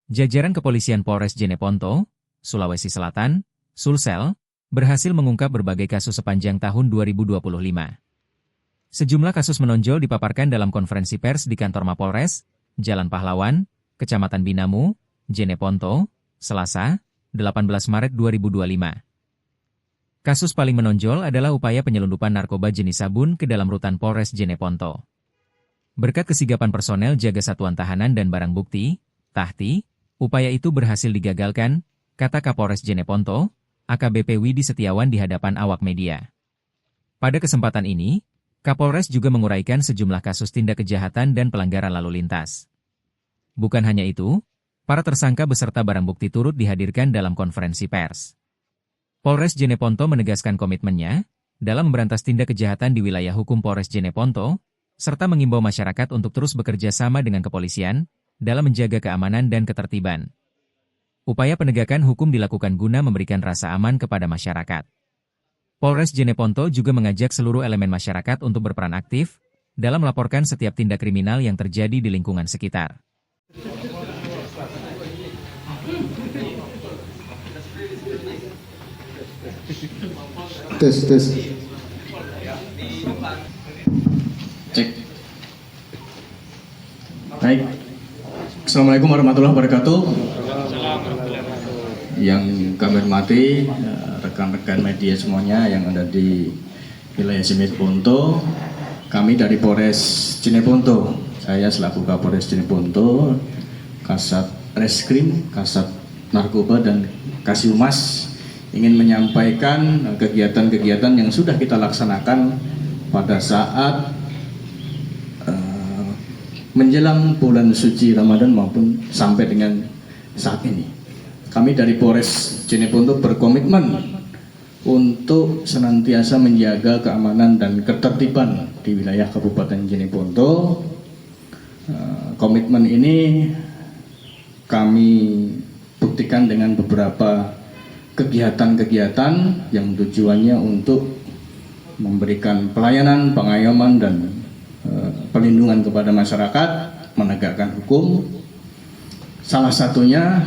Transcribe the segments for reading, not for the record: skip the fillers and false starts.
Jajaran kepolisian Polres Jeneponto, Sulawesi Selatan, Sulsel, berhasil mengungkap berbagai kasus sepanjang tahun 2025. Sejumlah kasus menonjol dipaparkan dalam konferensi pers di kantor Mapolres, Jalan Pahlawan, Kecamatan Binamu, Jeneponto, Selasa, 18 Maret 2025. Kasus paling menonjol adalah upaya penyelundupan narkoba jenis sabun ke dalam rutan Polres Jeneponto. Berkat kesigapan personel jaga satuan tahanan dan barang bukti, Tahti, upaya itu berhasil digagalkan, kata Kapolres Jeneponto, AKBP Widi Setiawan di hadapan awak media. Pada kesempatan ini, Kapolres juga menguraikan sejumlah kasus tindak kejahatan dan pelanggaran lalu lintas. Bukan hanya itu, para tersangka beserta barang bukti turut dihadirkan dalam konferensi pers. Polres Jeneponto menegaskan komitmennya dalam memberantas tindak kejahatan di wilayah hukum Polres Jeneponto, serta mengimbau masyarakat untuk terus bekerja sama dengan kepolisian dalam menjaga keamanan dan ketertiban. Upaya penegakan hukum dilakukan guna memberikan rasa aman kepada masyarakat. Polres Jeneponto juga mengajak seluruh elemen masyarakat untuk berperan aktif dalam melaporkan setiap tindak kriminal yang terjadi di lingkungan sekitar. Tes. Cek. Baik. Assalamualaikum warahmatullahi wabarakatuh. Yang kami hormati rekan-rekan media semuanya yang ada di wilayah Jeneponto, kami dari Polres Jeneponto. Saya selaku Kapolres Jeneponto, Kasat Reskrim, Kasat Narkoba dan Kasihhumas ingin menyampaikan kegiatan-kegiatan yang sudah kita laksanakan pada saat menjelang bulan suci Ramadan maupun sampai dengan saat ini. Kami dari Polres Jeneponto berkomitmen untuk senantiasa menjaga keamanan dan ketertiban di wilayah Kabupaten Jeneponto. Komitmen ini kami buktikan dengan beberapa kegiatan-kegiatan yang tujuannya untuk memberikan pelayanan, pengayoman, dan perlindungan kepada masyarakat, menegakkan hukum. Salah satunya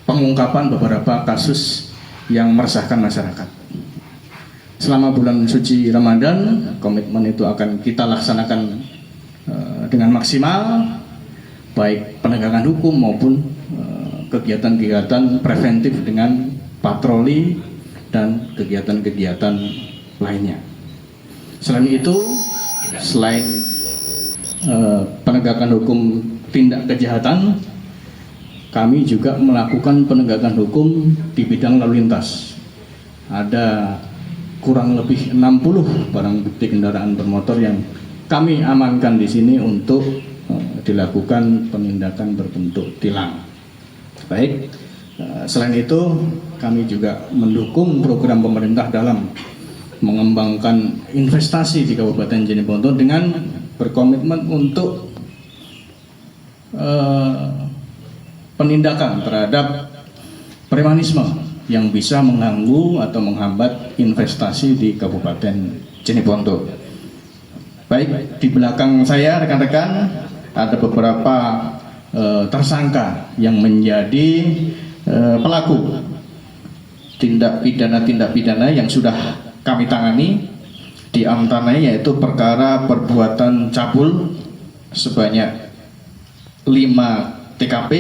pengungkapan beberapa kasus yang meresahkan masyarakat. Selama bulan suci Ramadan, komitmen itu akan kita laksanakan dengan maksimal, baik penegakan hukum maupun kegiatan-kegiatan preventif dengan patroli dan kegiatan-kegiatan lainnya. Selain itu, selain penegakan hukum tindak kejahatan, kami juga melakukan penegakan hukum di bidang lalu lintas. Ada kurang lebih 60 barang bukti kendaraan bermotor yang kami amankan di sini untuk dilakukan penindakan berbentuk tilang. Baik, selain itu kami juga mendukung program pemerintah dalam mengembangkan investasi di Kabupaten Jeneponto dengan berkomitmen untuk penindakan terhadap premanisme yang bisa mengganggu atau menghambat investasi di Kabupaten Jeneponto. Baik, di belakang saya rekan-rekan ada beberapa tersangka yang menjadi pelaku tindak pidana yang sudah kami tangani, di antaranya yaitu perkara perbuatan cabul sebanyak 5 TKP.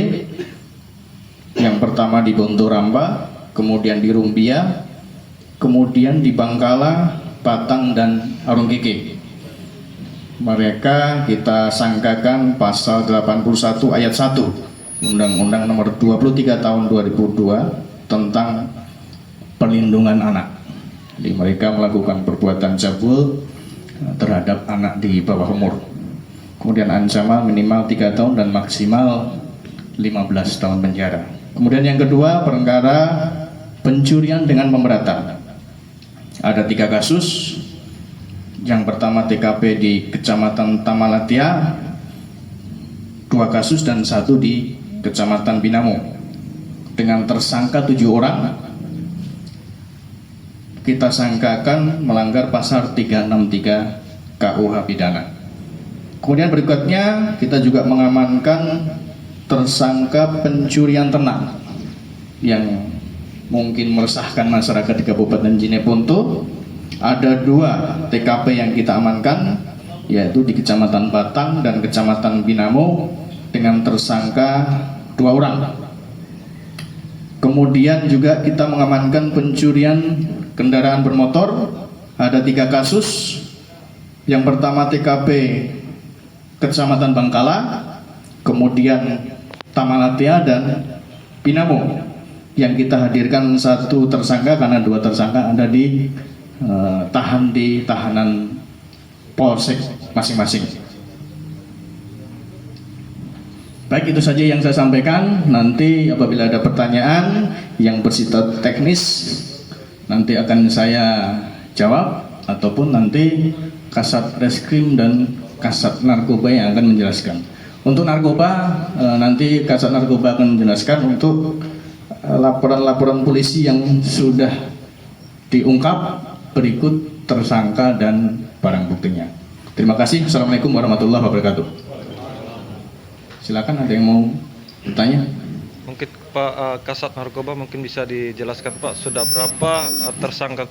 Yang pertama di Bontoramba, kemudian di Rumbia, kemudian di Bangkala, Batang, dan Arungkeke. Mereka kita sangkakan pasal 81 ayat 1 Undang-Undang nomor 23 tahun 2002 tentang perlindungan anak. Jadi mereka melakukan perbuatan cabul terhadap anak di bawah umur. Kemudian ancaman minimal 3 tahun dan maksimal 15 tahun penjara. Kemudian yang kedua, perkara pencurian dengan pemberatan. Ada 3 kasus. Yang pertama TKP di Kecamatan Tamalatia, 2 kasus, dan 1 di Kecamatan Binamu. Dengan tersangka 7 orang, kita sangkakan melanggar pasal 363 KUH pidana. Kemudian berikutnya kita juga mengamankan tersangka pencurian ternak yang mungkin meresahkan masyarakat di Kabupaten Jeneponto. Ada 2 TKP yang kita amankan, yaitu di Kecamatan Batang dan Kecamatan Binamo dengan tersangka 2 orang. Kemudian juga kita mengamankan pencurian kendaraan bermotor, ada 3 kasus. Yang pertama TKP Kecamatan Bangkala, kemudian Tamalatea dan Binamo, yang kita hadirkan 1 tersangka karena 2 tersangka ada di tahan di tahanan polsek masing-masing. Baik, itu saja yang saya sampaikan. Nanti apabila ada pertanyaan yang bersifat teknis, nanti akan saya jawab, ataupun nanti Kasat Reskrim dan Kasat Narkoba yang akan menjelaskan. Untuk narkoba, nanti Kasat Narkoba akan menjelaskan untuk laporan-laporan polisi yang sudah diungkap, berikut tersangka dan barang buktinya. Terima kasih. Assalamualaikum warahmatullahi wabarakatuh. Silakan, ada yang mau bertanya? Mungkin Pak Kasat Narkoba mungkin bisa dijelaskan Pak, sudah berapa tersangka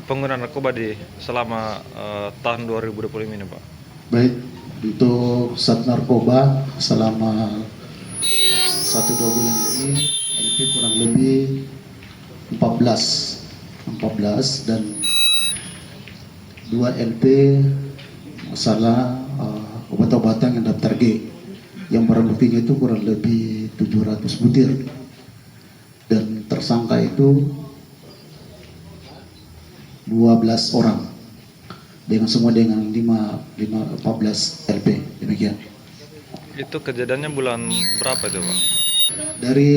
pengguna narkoba selama tahun 2025 ini Pak? Baik, untuk Sat Narkoba selama 1-2 bulan ini LP kurang lebih 14 dan 2 LP masalah obat-obatan yang daftar G, yang barang buktinya itu kurang lebih 700 butir, dan tersangka itu 12 orang dengan semua dengan 14 LP. Demikian. Itu kejadiannya bulan berapa itu Pak? Dari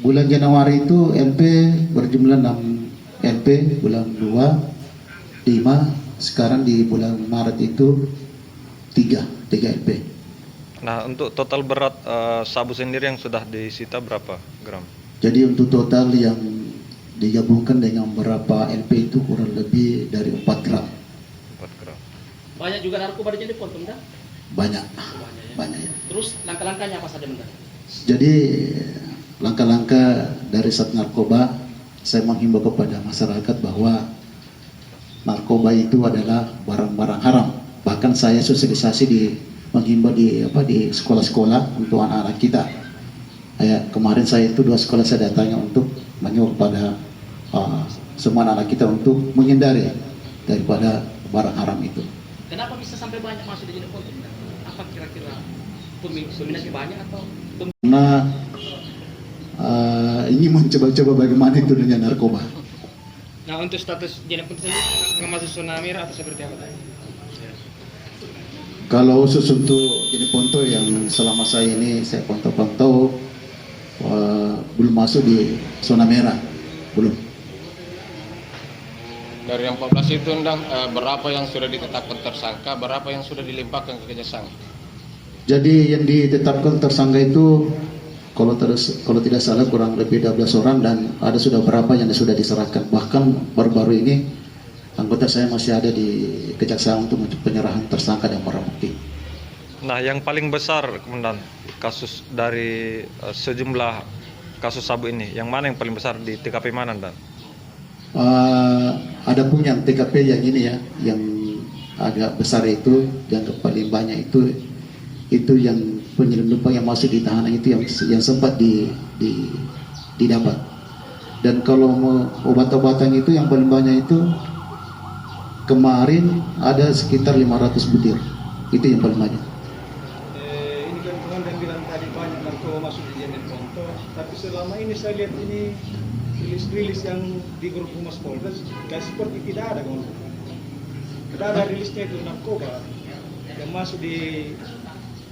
bulan Januari itu LP berjumlah 6 LP, bulan 2 5, sekarang di bulan Maret itu 3 LP. Nah, untuk total berat sabu sendiri yang sudah disita berapa gram? Jadi untuk total yang digabungkan dengan berapa LP itu kurang lebih dari 4 gram. 4 gram. Banyak juga narkoba di Jeneponto, Benda? Banyak ya. Banyak ya. Terus langkah-langkahnya apa saja, Benda? Jadi langkah-langkah dari Sat Narkoba, saya menghimbau kepada masyarakat bahwa narkoba itu adalah barang-barang haram. Bahkan saya sosialisasi menghimbau di sekolah-sekolah untuk anak-anak kita. Kemarin saya itu 2 sekolah saya datangnya untuk menghimbau kepada semua anak-anak kita untuk menghindari daripada barang haram itu. Kenapa bisa sampai banyak masuk di Jeneponto? Apa kira-kira peminatnya banyak atau? Karena ini mencoba-coba bagaimana itu dunia narkoba. Nah, untuk status Jeneponto sendiri nggak masuk zona merah atau seperti apa? Kalau khusus untuk Jeneponto yang selama saya pantau-pantau belum masuk di zona merah, belum. Dari yang 14 itu berapa yang sudah ditetapkan tersangka, berapa yang sudah dilimpahkan ke Kejaksaan? Jadi yang ditetapkan tersangka itu kalau tidak salah kurang lebih 12 orang, dan ada sudah berapa yang sudah diserahkan. Bahkan baru-baru ini anggota saya masih ada di Kejaksaan untuk penyerahan tersangka dan barang bukti. Nah, yang paling besar Komandan kasus dari sejumlah kasus sabu ini, yang mana yang paling besar di TKP mana, Dan? Ada pun yang TKP yang ini ya, yang agak besar itu, yang paling banyak itu yang penyelundupan yang masuk di tahanan itu yang sempat didapat. Dan kalau obat-obatan itu yang paling banyak itu kemarin ada sekitar 500 butir, itu yang paling banyak. Ini kan Komandan bilang tadi banyak narkoba masuk di Jeneponto, tapi selama ini saya lihat ini rilis yang di grup Humas Polres dan seperti tidak ada, Komandan. Tidak ada rilisnya itu narkoba yang masuk di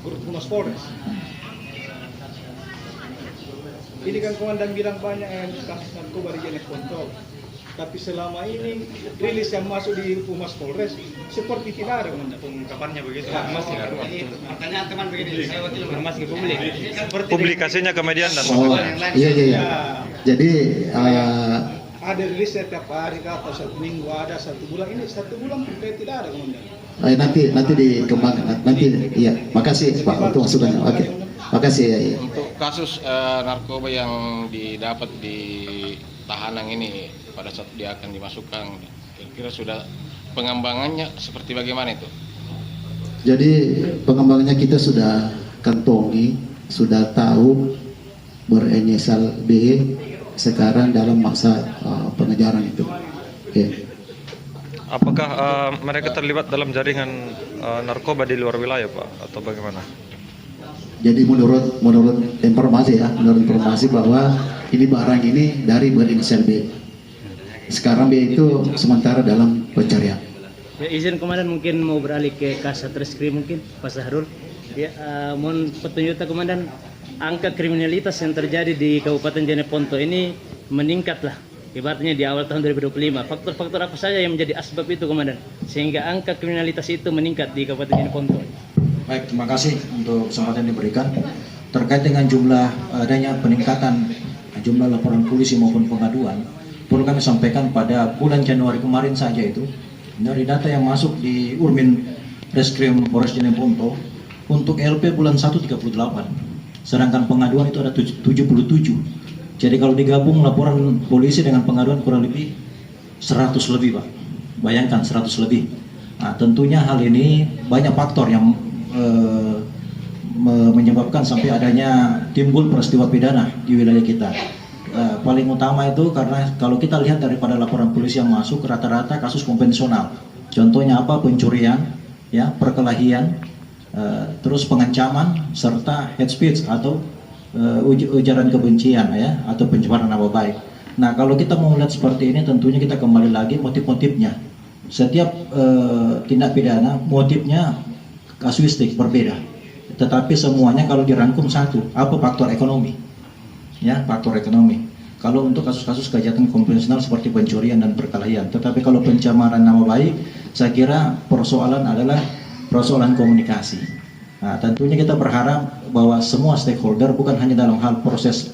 grup Humas Polres. Ini kan Komandan bilang banyak kasus narkoba di Jeneponto, tapi selama ini rilis yang masuk di Humas Polres seperti tidak ada, Komandan. Pengungkapannya begitu, Mas. Makanya teman begini, saya wakil informasi ke publik. Publikasinya ke media dan Iya. Jadi ada rilis setiap hari atau 1 minggu ada, 1 bulan ini 1 bulan tidak ada, Komandan. Nanti dikembangkan nanti. Iya, makasih Pak untuk masukannya. Oke, makasih ya. Iya. Untuk kasus narkoba yang didapat di tahanan ini pada saat dia akan dimasukkan, kira-kira sudah pengembangannya seperti bagaimana itu? Jadi pengembangannya kita sudah kantongi, sudah tahu berinisial B, sekarang dalam masa pengejaran itu. Oke. Apakah mereka terlibat dalam jaringan narkoba di luar wilayah, Pak, atau bagaimana? Jadi menurut informasi bahwa ini barang ini dari berinisial B. Sekarang B itu sementara dalam pencarian. Ya, izin Komandan mungkin mau beralih ke Kasat Reskrim mungkin Pak Sahrul. Ya, mohon petunjuk Komandan, angka kriminalitas yang terjadi di Kabupaten Jeneponto ini meningkat lah. Ibaratnya di awal tahun 2025. Faktor-faktor apa saja yang menjadi asbab itu Komandan? Sehingga angka kriminalitas itu meningkat di Kabupaten Jeneponto. Baik, terima kasih untuk kesempatan yang diberikan. Terkait dengan jumlah adanya peningkatan jumlah laporan polisi maupun pengaduan, perlu kami sampaikan pada bulan Januari kemarin saja itu, dari data yang masuk di Urmin Reskrim Polres Jeneponto, untuk LP bulan 1 38, sedangkan pengaduan itu ada 77. Jadi kalau digabung laporan polisi dengan pengaduan kurang lebih 100 lebih Pak. Bayangkan 100 lebih. Nah, tentunya hal ini banyak faktor yang menyebabkan sampai adanya timbul peristiwa pidana di wilayah kita. Paling utama itu karena kalau kita lihat daripada laporan polisi yang masuk rata-rata kasus konvensional. Contohnya apa? Pencurian, ya, perkelahian, terus pengancaman serta hate speech atau ujaran kebencian, ya, atau pencemaran nama baik. Nah, kalau kita mau melihat seperti ini, tentunya kita kembali lagi motif-motifnya. Setiap tindak pidana motifnya kasuistik berbeda. Tetapi semuanya kalau dirangkum satu, apa? Faktor ekonomi. Ya, faktor ekonomi. Kalau untuk kasus-kasus kejahatan konvensional seperti pencurian dan perkelahian, tetapi kalau pencemaran nama baik, saya kira persoalan adalah persoalan komunikasi. Nah, tentunya kita berharap bahwa semua stakeholder bukan hanya dalam hal proses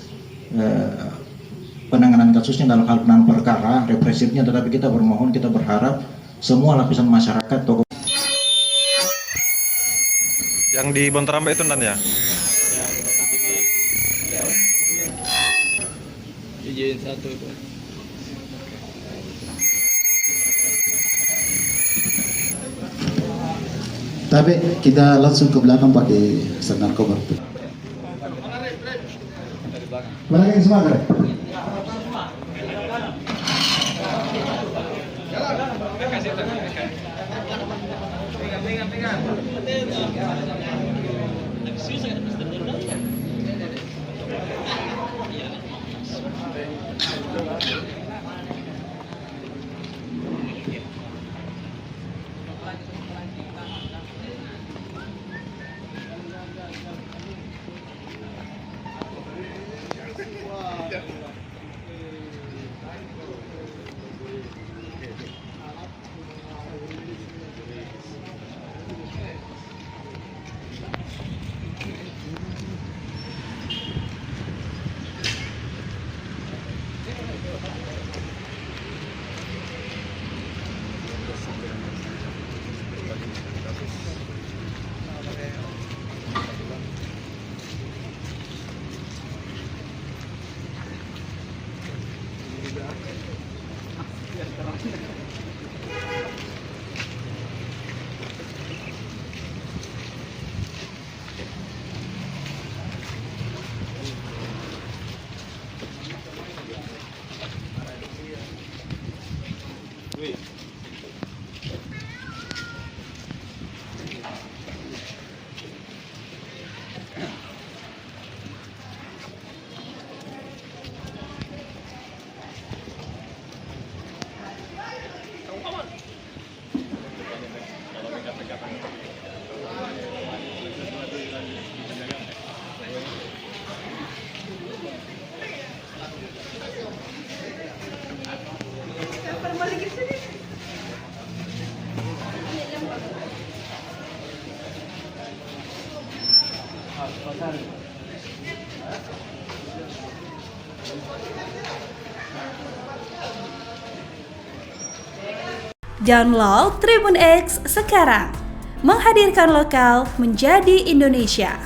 penanganan kasusnya, dalam hal penanganan perkara represifnya, tetapi kita bermohon, kita berharap semua lapisan masyarakat, tokoh Yang di Bontaramba itu Dan ya? Izin satu itu. Tapi kita langsung ke belakang Pak di narkoba. Belakang semangat. Download Tribun X sekarang. Menghadirkan lokal menjadi Indonesia.